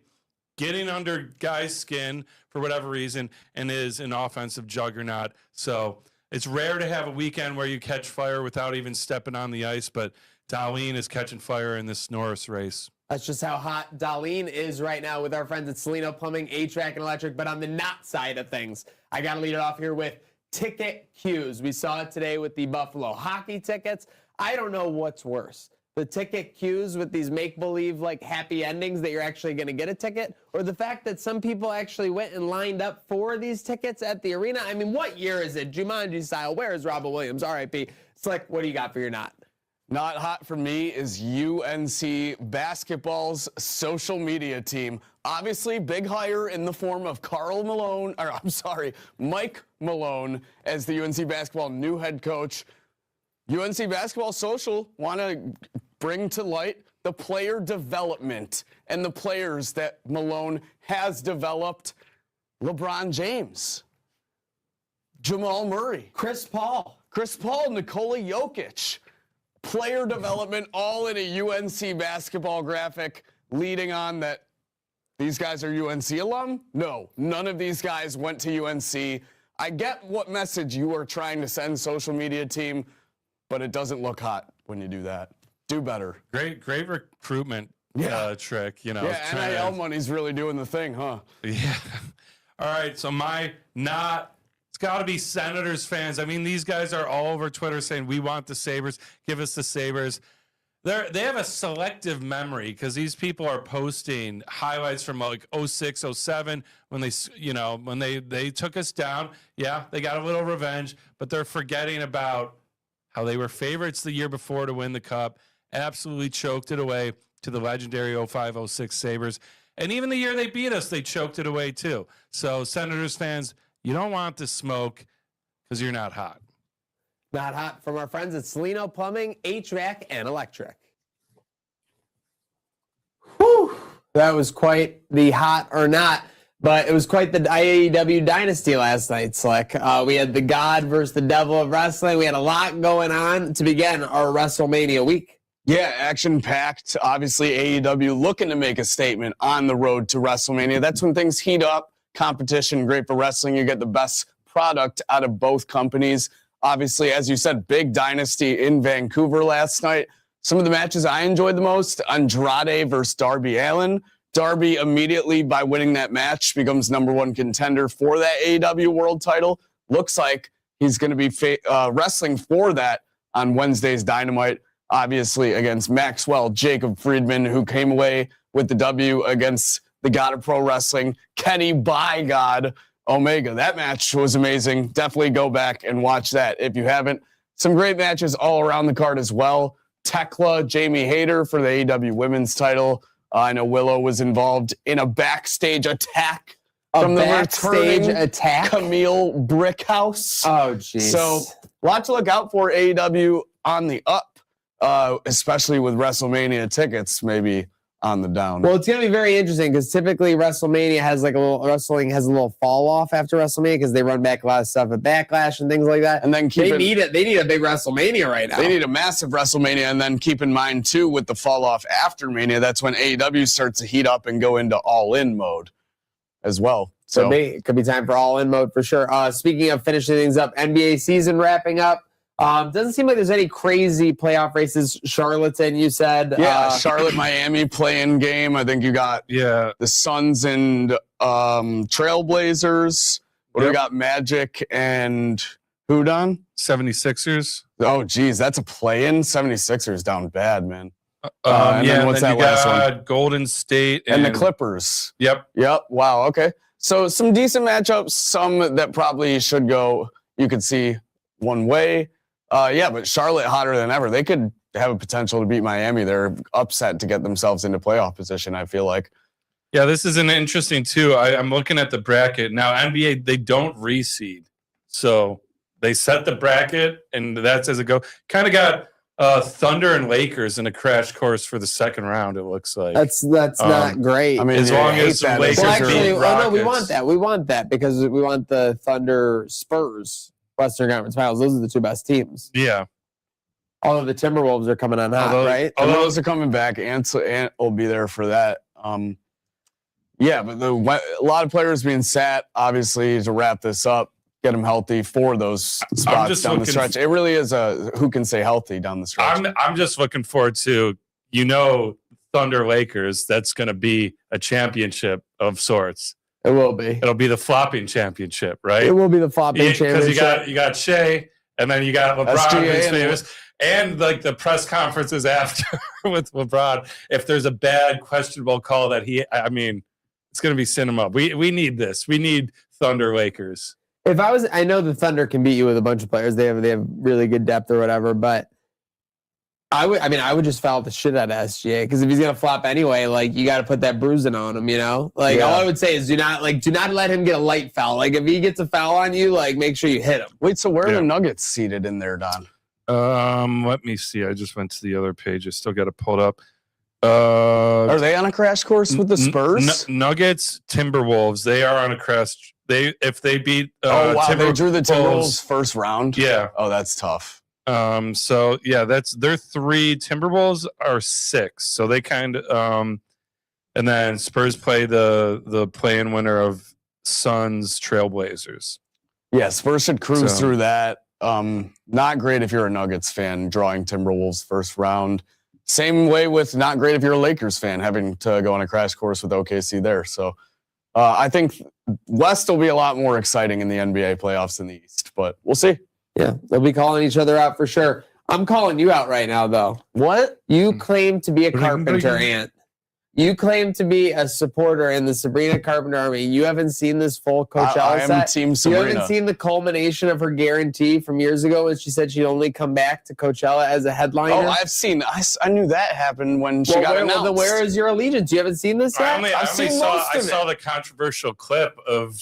getting under guys' skin for whatever reason, and is an offensive juggernaut. So it's rare to have a weekend where you catch fire without even stepping on the ice, but Dahlin is catching fire in this Norris race. That's just how hot Dahlin is right now with our friends at Salino Plumbing, HVAC, and Electric. But on the not side of things, I got to lead it off here with ticket queues. We saw it today with the Buffalo hockey tickets. I don't know what's worse, the ticket queues with these make-believe like happy endings that you're actually going to get a ticket, or the fact that some people actually went and lined up for these tickets at the arena. I mean, what year is it? Jumanji style. Where is Robert Williams? RIP. It's like, what do you got for your not? Not hot for me is UNC basketball's social media team. Obviously, big hire in the form of Mike Malone as the UNC basketball new head coach. UNC basketball social want to bring to light the player development and the players that Malone has developed. LeBron James, Jamal Murray, Chris Paul, Nikola Jokic. Player development all in a UNC basketball graphic leading on that these guys are UNC alum? No, none of these guys went to UNC. I get what message you are trying to send, social media team, but it doesn't look hot when you do that. Do better. Great recruitment trick, you know. Yeah, NIL money's really doing the thing, huh? Yeah. All right, so my not... It's got to be Senators fans. I mean, these guys are all over Twitter saying, we want the Sabres, give us the Sabres. They have a selective memory because these people are posting highlights from like 06, 07 when they took us down. Yeah, they got a little revenge, but they're forgetting about how they were favorites the year before to win the Cup, absolutely choked it away to the legendary 05, 06 Sabres. And even the year they beat us, they choked it away too. So Senators fans, you don't want the smoke because you're not hot. Not hot from our friends at Salino Plumbing, HVAC, and Electric. Whew. That was quite the hot or not, but it was quite the AEW dynasty last night, Slick. We had the God versus the Devil of Wrestling. We had a lot going on to begin our WrestleMania week. Yeah, action-packed. Obviously, AEW looking to make a statement on the road to WrestleMania. That's when things heat up. Competition, great for wrestling. You get the best product out of both companies. Obviously, as you said, big dynasty in Vancouver last night. Some of the matches I enjoyed the most, Andrade versus Darby Allin. Darby immediately, by winning that match, becomes #1 contender for that AEW World title. Looks like he's going to be wrestling for that on Wednesday's Dynamite, obviously against Maxwell Jacob Friedman, who came away with the W against the God of Pro Wrestling, Kenny by God Omega. That match was amazing. Definitely go back and watch that if you haven't. Some great matches all around the card as well. Tekla, Jamie Hayter for the AEW Women's title. I know Willow was involved in a backstage attack from the returning attack? Camille Brickhouse. Oh, jeez. So, a lot to look out for AEW on the up, especially with WrestleMania tickets maybe on the down. Well, it's going to be very interesting because typically wrestling has a little fall off after WrestleMania because they run back a lot of stuff at Backlash and things like that. And then they need a big WrestleMania right now. They need a massive WrestleMania, and then keep in mind too with the fall off after Mania, that's when AEW starts to heat up and go into all in mode as well. So it could be time for all in mode for sure. Speaking of finishing things up, NBA season wrapping up. Doesn't seem like there's any crazy playoff races. Charlotte, you said. Charlotte, Miami play-in game. I think you got the Suns and Trailblazers. What do we got? Magic and who done? 76ers. Oh, geez, that's a play-in. 76ers down bad, man. And then what's that last one? Golden State and the Clippers. Yep. Wow. Okay. So some decent matchups. Some that probably should go. You could see one way. But Charlotte hotter than ever. They could have a potential to beat Miami. They're upset to get themselves into playoff position, I feel like. Yeah, this is an interesting, too. I'm looking at the bracket. Now, NBA, they don't reseed. So they set the bracket, and that's as it goes. Kind of got Thunder and Lakers in a crash course for the second round, it looks like. That's not great. I mean, as long as the Lakers beat Rockets. No, we want that. We want that because we want the Thunder Spurs Western Conference Finals. Those are the two best teams. Yeah. Although the Timberwolves are coming on hot, right? All those are coming back. Ant will be there for that. But a lot of players being sat, obviously, to wrap this up, get them healthy for those spots down the stretch. It really is a who can stay healthy down the stretch. I'm just looking forward to, Thunder Lakers. That's going to be a championship of sorts. It will be. It'll be the flopping championship, right? It will be the flopping championship. Because you got Shea, and then you got LeBron, who's famous, and like the press conferences after with LeBron. If there's a bad, questionable call that it's going to be cinema. We need this. We need Thunder Lakers. I know the Thunder can beat you with a bunch of players. They have really good depth or whatever, but I would just foul the shit out of SGA because if he's gonna flop anyway, you got to put that bruising on him, All I would say is do not let him get a light foul. If he gets a foul on you, make sure you hit him. Wait, so where are the Nuggets seated in there, Don? Let me see. I just went to the other page. I still got to pull it up. Are they on a crash course with the Spurs? Nuggets, Timberwolves. They are on a crash. If they beat. They drew the Timberwolves first round. Yeah. Oh, that's tough. That's their 3. Timberwolves are 6. So they kind of and then Spurs play the play-in winner of Suns Trailblazers. Yeah, Spurs should cruise through that. Not great if you're a Nuggets fan drawing Timberwolves first round. Same way with not great if you're a Lakers fan having to go on a crash course with OKC there. So I think West will be a lot more exciting in the NBA playoffs than the East, but we'll see. Yeah, they'll be calling each other out for sure. I'm calling you out right now, though. What? You claim to be a Carpenter Ant. You claim to be a supporter in the Sabrina Carpenter Army. You haven't seen this full Coachella set? I am Team Sabrina. You haven't seen the culmination of her guarantee from years ago when she said she'd only come back to Coachella as a headliner? Oh, I've seen. I knew that happened when she got announced. Then where is your allegiance? You haven't seen this yet? I saw the controversial clip of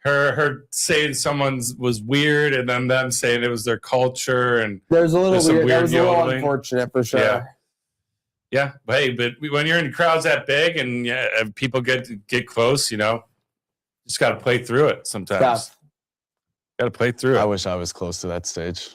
her saying someone was weird and then them saying it was their culture. And there's a little weird. That was a little yodeling. unfortunate for sure. Yeah. Yeah, but hey, but when you're in crowds that big and people get close, just got to play through it sometimes. Got to play through it. I wish I was close to that stage.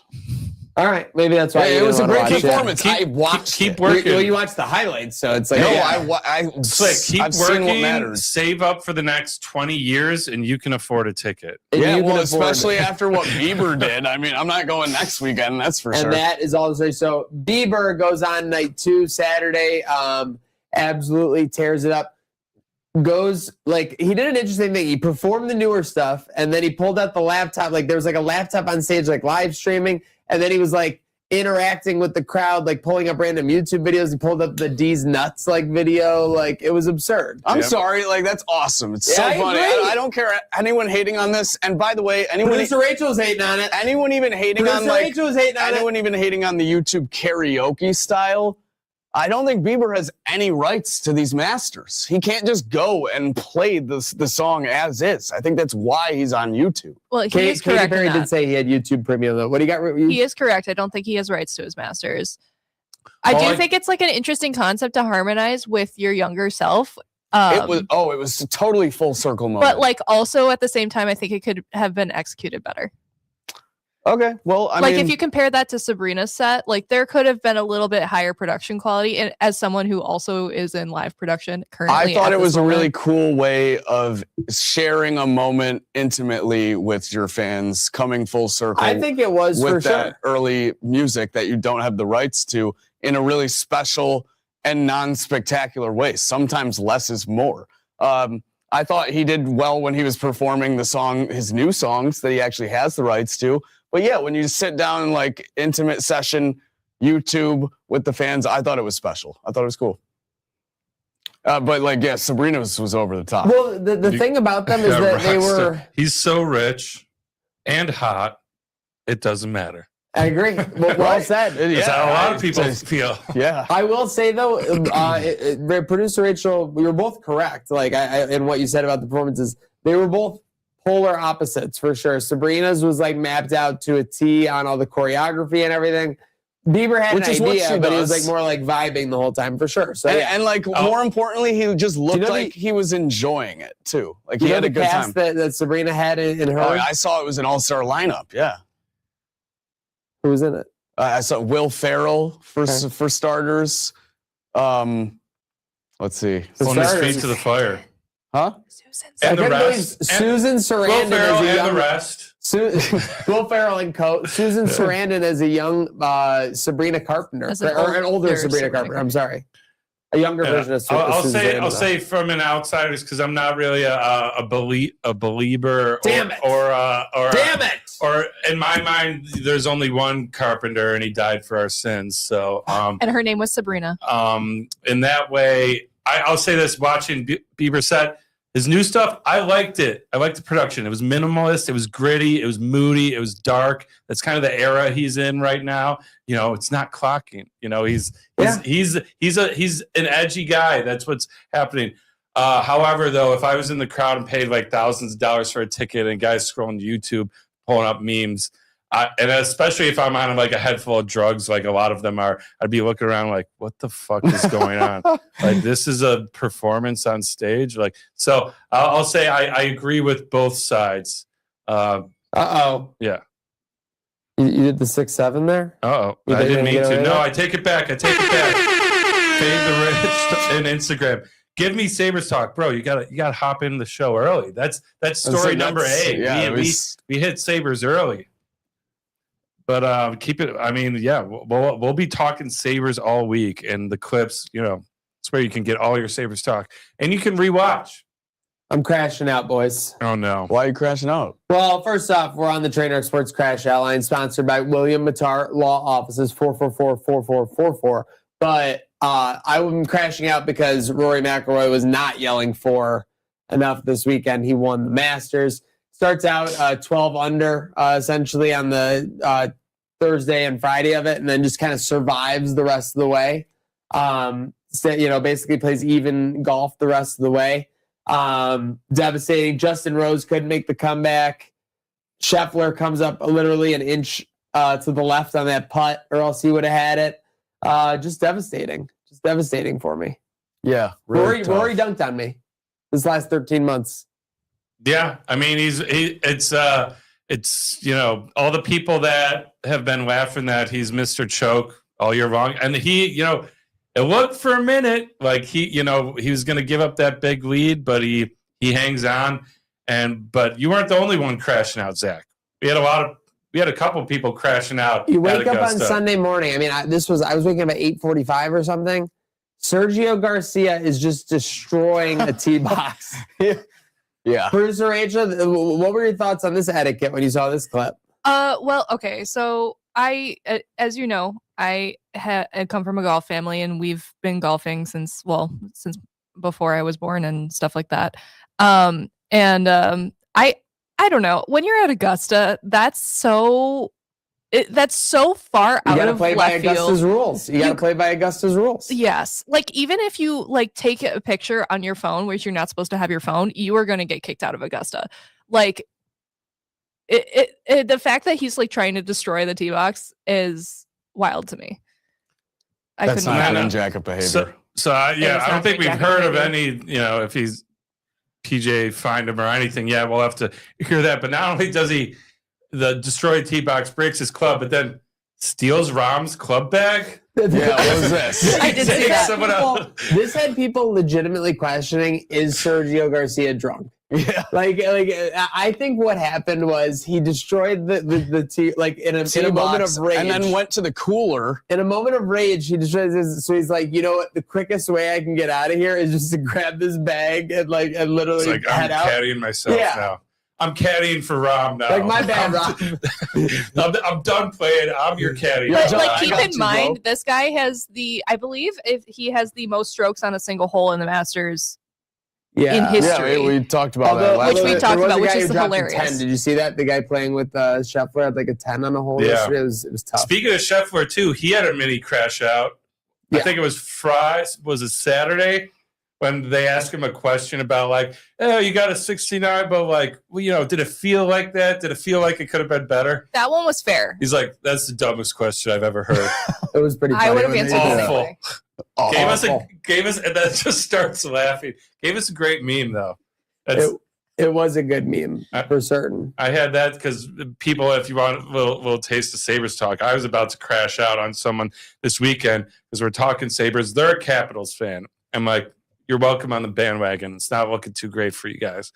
All right, maybe that's why. It was a great performance. I watched keep it. working. Well, you watched the highlights, so it's like It's like keep I've seen what working, matters. save up for the next 20 years, and you can afford a ticket. Yeah, well, especially after what Bieber did. I mean, I'm not going next weekend, that's for sure. And that is all to say. So Bieber goes on night 2 Saturday, absolutely tears it up. Goes like he did an interesting thing. He performed the newer stuff, and then he pulled out the laptop. Like there was like a laptop on stage, like live streaming, and then he was like interacting with the crowd, like pulling up random YouTube videos. He pulled up the D's nuts like video. Like it was absurd. I'm sorry, like that's awesome. It's so funny. I don't care anyone hating on this. And by the way, Producer Rachel's hating on it. Anyone even hating Producer on like Rachel's hating on anyone even hating on the YouTube karaoke style. I don't think Bieber has any rights to these masters. He can't just go and play the song as is. I think that's why he's on YouTube. Well, he is Katy correct. Perry did say he had YouTube Premium though. What do you got? He is correct. I don't think he has rights to his masters. I do think it's like an interesting concept to harmonize with your younger self. It was a totally full circle moment. But like also at the same time, I think it could have been executed better. Okay, well, I mean, if you compare that to Sabrina's set, like there could have been a little bit higher production quality. And as someone who also is in live production currently, I thought it was a really cool way of sharing a moment intimately with your fans, coming full circle. I think it was with for that sure. early music that you don't have the rights to in a really special and non-spectacular way. Sometimes less is more. I thought he did well when he was performing his new songs that he actually has the rights to. But yeah, when you sit down in like intimate session, YouTube with the fans, I thought it was special. I thought it was cool. But like, yeah, Sabrina's was over the top. Well, the thing about them is that they were. He's so rich and hot, it doesn't matter. I agree. Well said. That's how a lot of people feel. Yeah. I will say though, Producer Rachel, we were both correct. Like in what you said about the performances, they were both polar opposites for sure. Sabrina's was like mapped out to a T on all the choreography and everything. Bieber had an idea, but he was like more like vibing the whole time for sure. So and like more importantly, he just looked like he was enjoying it too. Like he had a good time. That Sabrina had in her. Oh, I saw it was an all-star lineup. Yeah. Who was in it? I saw Will Ferrell for starters. Let's see. Pulling his feet to the fire. Huh? And the rest. Susan Sarandon. Will Ferrell and the rest. Will Ferrell and Susan Sarandon as a young Sabrina Carpenter, or an older Sabrina Carpenter. I'm sorry, a younger version of Susan Sarandon. I'll say from an outsider's because I'm not really a believer. Damn it! Damn it! Or in my mind, there's only one Carpenter, and he died for our sins. So, and her name was Sabrina. In that way, I'll say this: watching Bieber set. His new stuff, I liked it. I liked the production. It was minimalist. It was gritty. It was moody. It was dark. That's kind of the era he's in right now. It's not clocking. He's an edgy guy. That's what's happening. However, though, if I was in the crowd and paid like thousands of dollars for a ticket and guys scrolling YouTube, pulling up memes, and especially if I'm on like a head full of drugs, like a lot of them are, I'd be looking around like, what the fuck is going on? Like, this is a performance on stage. Like, so I'll say I agree with both sides. Yeah. You did the 6-7 there? I didn't mean to. No, I take it back. Fade the rich in Instagram. Give me Sabres talk, bro. You gotta hop in the show early. That's story number 8. Yeah, we hit Sabres early. But keep it. I mean, yeah, we'll be talking Sabres all week, and the clips. It's where you can get all your Sabres talk, and you can rewatch. I'm crashing out, boys. Oh no! Why are you crashing out? Well, first off, we're on the Trainwreck Sports Crash Outline, sponsored by William Mattar Law Offices, 444-4444. But I'm crashing out because Rory McIlroy was not yelling for enough this weekend. He won the Masters. Starts out 12 under, essentially, on the Thursday and Friday of it, and then just kind of survives the rest of the way. Basically plays even golf the rest of the way. Devastating. Justin Rose couldn't make the comeback. Scheffler comes up literally an inch to the left on that putt, or else he would have had it. Just devastating. Just devastating for me. Yeah, really Rory dunked on me this last 13 months. Yeah, I mean, it's all the people that have been laughing that he's Mr. Choke all year long, and it looked for a minute like he was going to give up that big lead, but he hangs on, but you weren't the only one crashing out, Zach. We had a couple people crashing out. You wake up on Sunday morning. I mean, I was waking up at 8:45 or something. Sergio Garcia is just destroying a tee box. Yeah. Producer Rachel, what were your thoughts on this etiquette when you saw this clip? Well, okay. So I, as you know, I come from a golf family, and we've been golfing since before I was born and stuff like that. I don't know. When you're at Augusta, that's so far out of play by left field. Augusta's rules. You got to play by Augusta's rules. Yes. Like, even if you take a picture on your phone, which you're not supposed to have your phone, you are going to get kicked out of Augusta. Like, the fact that he's trying to destroy the tee box is wild to me. That's not Adam Jacket behavior. I don't think we've heard of any, if he's PJ fined him or anything. Yeah, we'll have to hear that. But not only does he the destroyed tee box, breaks his club, but then steals Rahm's club bag. Yeah, what was this? I did see that. This had people legitimately questioning: is Sergio Garcia drunk? Yeah, like I think what happened was he destroyed the tee, in a moment of rage, and then went to the cooler. In a moment of rage, he destroys this. So he's like, you know what? The quickest way I can get out of here is just to grab this bag and literally head out. I'm caddying myself now. I'm caddying for Rahm now. My bad, Rahm. I'm done playing. I'm your caddy. But keep in mind, this guy has I believe if he has the most strokes on a single hole in the Masters. In history. Yeah, we talked about that last which we talked about, which is hilarious. 10. Did you see that? The guy playing with Scheffler had a 10 on a hole yesterday. It was tough. Speaking of Scheffler, too, he had a mini crash out. Yeah. I think it was was it Saturday? When they asked him a question about you got a 69, but did it feel like that? Did it feel like it could have been better? That one was fair. He's like, that's the dumbest question I've ever heard. It was pretty funny. I would have answered the same way. Gave us, and then just starts laughing. Gave us a great meme though. It was a good meme for certain. I had that because people, if you want a little taste of Sabres talk, I was about to crash out on someone this weekend because we're talking Sabres. They're a Capitals fan. I'm like, you're welcome on the bandwagon. It's not looking too great for you guys.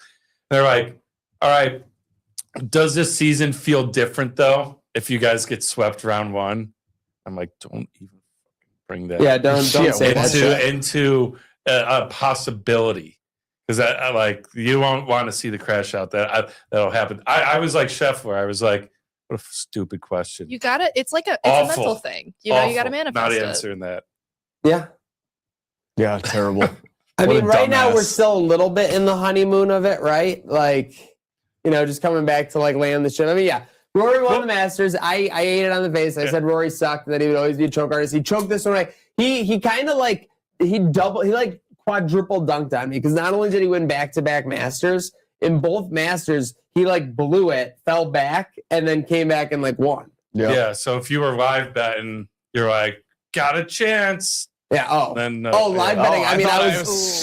They're like, all right, does this season feel different though if you guys get swept round one? I'm like, don't even bring that. Yeah, don't say that into a possibility because you won't want to see the crash out that'll happen. I was like Scheffler. I was like, what a stupid question. You got it. It's a mental thing. You got to manifest not it. answering that. Yeah, terrible. I mean, right now we're still a little bit in the honeymoon of it, right? Just coming back to land the ship. I mean, yeah, Rory won the Masters. I ate it on the face. I said Rory sucked, and that he would always be a choke artist. He choked this one away. He kind of quadruple dunked on me because not only did he win back-to-back Masters, in both Masters, he blew it, fell back, and then came back and won. Yeah, so if you were live betting, you're like, got a chance. Yeah. Then, live betting. I mean, I was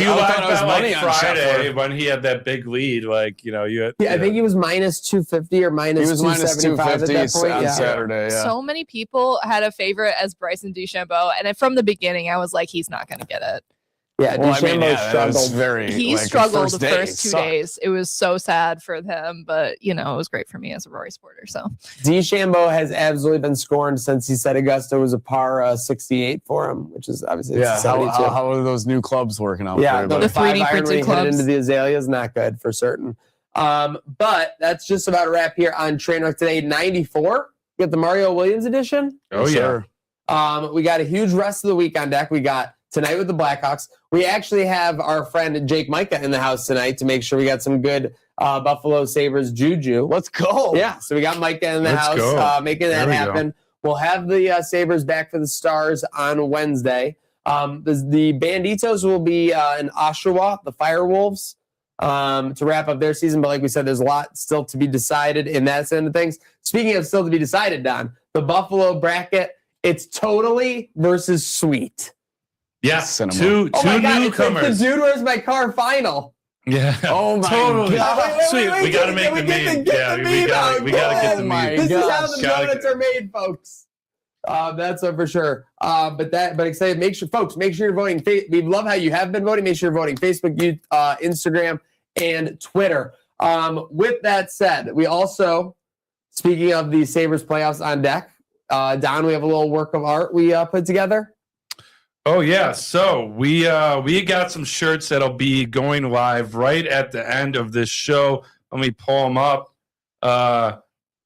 money on Friday when he had that big lead. I think he was minus 250 or minus. He was minus 250 at that point. On Saturday. Yeah. So many people had a favorite as Bryson DeChambeau, and from the beginning, I was like, he's not going to get it. Yeah, DeChambeau struggled. He struggled the first 2 days. It was so sad for him, but it was great for me as a Rory supporter. So DeChambeau has absolutely been scorned since he said Augusta was a par 68 for him, which is obviously how are those new clubs working out? Yeah, for the 3D printed clubs hit into the azaleas, not good for certain. But that's just about a wrap here on Trainwreck today. 94. We got the Mario Williams edition. Oh yeah. We got a huge rest of the week on deck. We got tonight with the Blackhawks. We actually have our friend Jake Micah in the house tonight to make sure we got some good Buffalo Sabres juju. Let's go. Yeah, so we got Micah in the house making that happen. We'll have the Sabres back for the Stars on Wednesday. The Banditos will be in Oshawa, the Firewolves, to wrap up their season. But like we said, there's a lot still to be decided in that end of things. Speaking of still to be decided, Don, the Buffalo bracket, it's totally versus sweet. Yeah, Cinema. two Oh my God, it's like newcomers. the Dude, Where's My Car final. Yeah. Oh my totally. God. Sweet. We got to make the meme. Yeah, we got to get the Oh my meme. This is how gosh. the Gotta donuts are made, folks. That's for sure. But excited. Make sure you're voting. We love how you have been voting. Make sure you're voting Facebook, Instagram, and Twitter. With that said, we also, speaking of the Sabres playoffs on deck, Don, we have a little work of art we put together. Oh yeah, so we got some shirts that'll be going live right at the end of this show. Let me pull them up.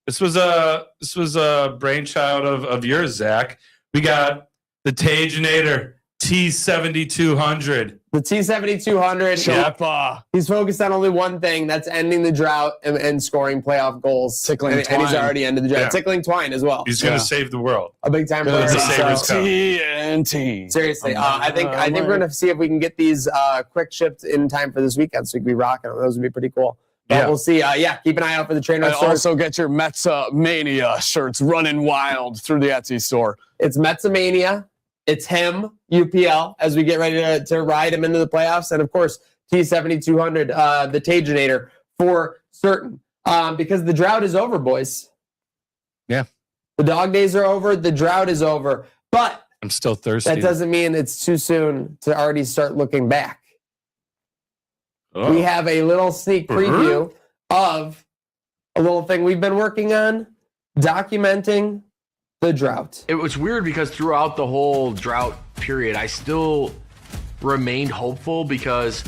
This was a brainchild of yours, Zach. We got the Taginator T7200. The T7200. Choppa. He's focused on only one thing. That's ending the drought and scoring playoff goals. Tickling and he's twine. already ended the drought. Yeah. Tickling twine as well. He's going to save the world. A big time player. That's a Sabres So- cup. TNT. Seriously, I think we're gonna see if we can get these quick shipped in time for this weekend, so we can be rocking them. Those would be pretty cool. But Yeah. we'll see. Keep an eye out for the Trainwreck And store. also get your Metza Mania shirts running wild through the Etsy store. It's Metzamania. It's him, UPL, as we get ready to ride him into the playoffs, and of course T7200, the Taginator for certain, because the drought is over, boys. Yeah. The dog days are over. The drought is over, but I'm still thirsty. that doesn't mean it's too soon to already start looking back. Oh. We have a little sneak preview of a little thing we've been working on, documenting the drought. It was weird because throughout the whole drought period, I still remained hopeful because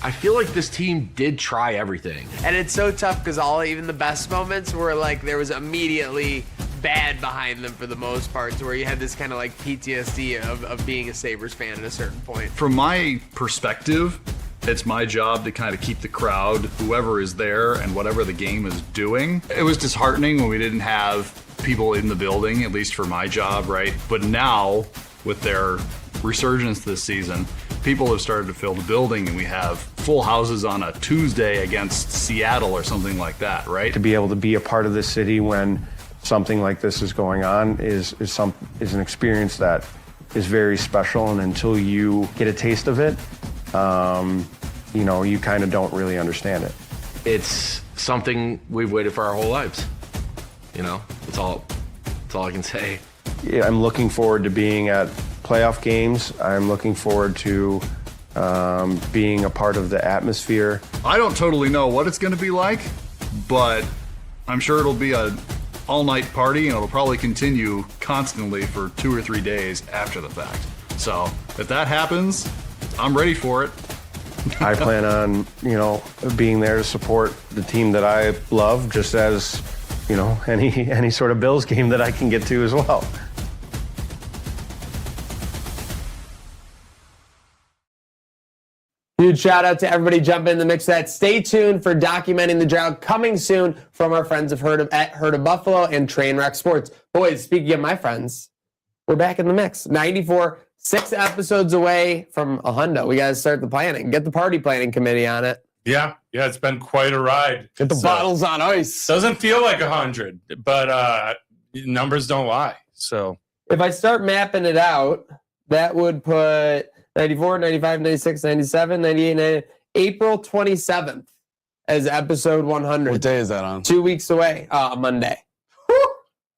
I feel like this team did try everything. And it's so tough because even the best moments were like there was immediately bad behind them for the most part, to where you had this kind of like PTSD of being a Sabres fan at a certain point. From my perspective, it's my job to kind of keep the crowd, whoever is there and whatever the game is doing. It was disheartening when we didn't have people in the building, at least for my job, right? But now, with their resurgence this season, people have started to fill the building, and we have full houses on a Tuesday against Seattle or something like that, right? To be able to be a part of the city when something like this is going on is an experience that is very special, and until you get a taste of it, you kind of don't really understand it. It's something we've waited for our whole lives. That's all I can say. Yeah, I'm looking forward to being at playoff games. I'm looking forward to being a part of the atmosphere. I don't totally know what it's going to be like, but I'm sure it'll be an all-night party, and it'll probably continue constantly for 2 or 3 days after the fact. So if that happens, I'm ready for it. I plan on, being there to support the team that I love, just as, any sort of Bills game that I can get to as well. Huge shout out to everybody jumping in the mix of that. Stay tuned for documenting the drought coming soon from our friends of Herd of Buffalo and Trainwreck Sports. Boys, speaking of my friends, we're back in the mix. 94, 6 episodes away from a hundo. We got to start the planning. Get the party planning committee on it. Yeah, it's been quite a ride. Get the So, bottles on ice. Doesn't feel like 100, but numbers don't lie. So If I start mapping it out, that would put 94, 95, 96, 97, 98, 90, April 27th as episode 100. What day is that on? 2 weeks away, Monday.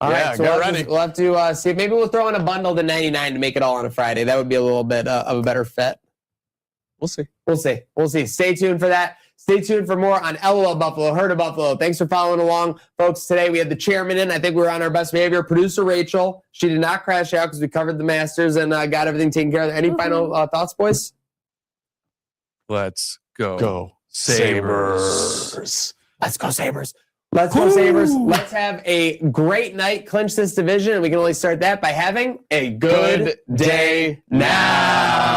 All Yeah, right, so get we'll ready. we'll have to see. Maybe we'll throw in a bundle to 99 to make it all on a Friday. That would be a little bit of a better fit. We'll see. We'll see. Stay tuned for that. Stay tuned for more on LOL Buffalo, Herd of Buffalo. Thanks for following along, folks. Today we had the chairman in. I think we were on our best behavior. Producer Rachel. She did not crash out because we covered the Masters and got everything taken care of. Any final thoughts, boys? let's go. Go Sabres. Let's go Sabres. Let's go Sabres. Let's have a great night. Clinch this division, and we can only start that by having a good day now.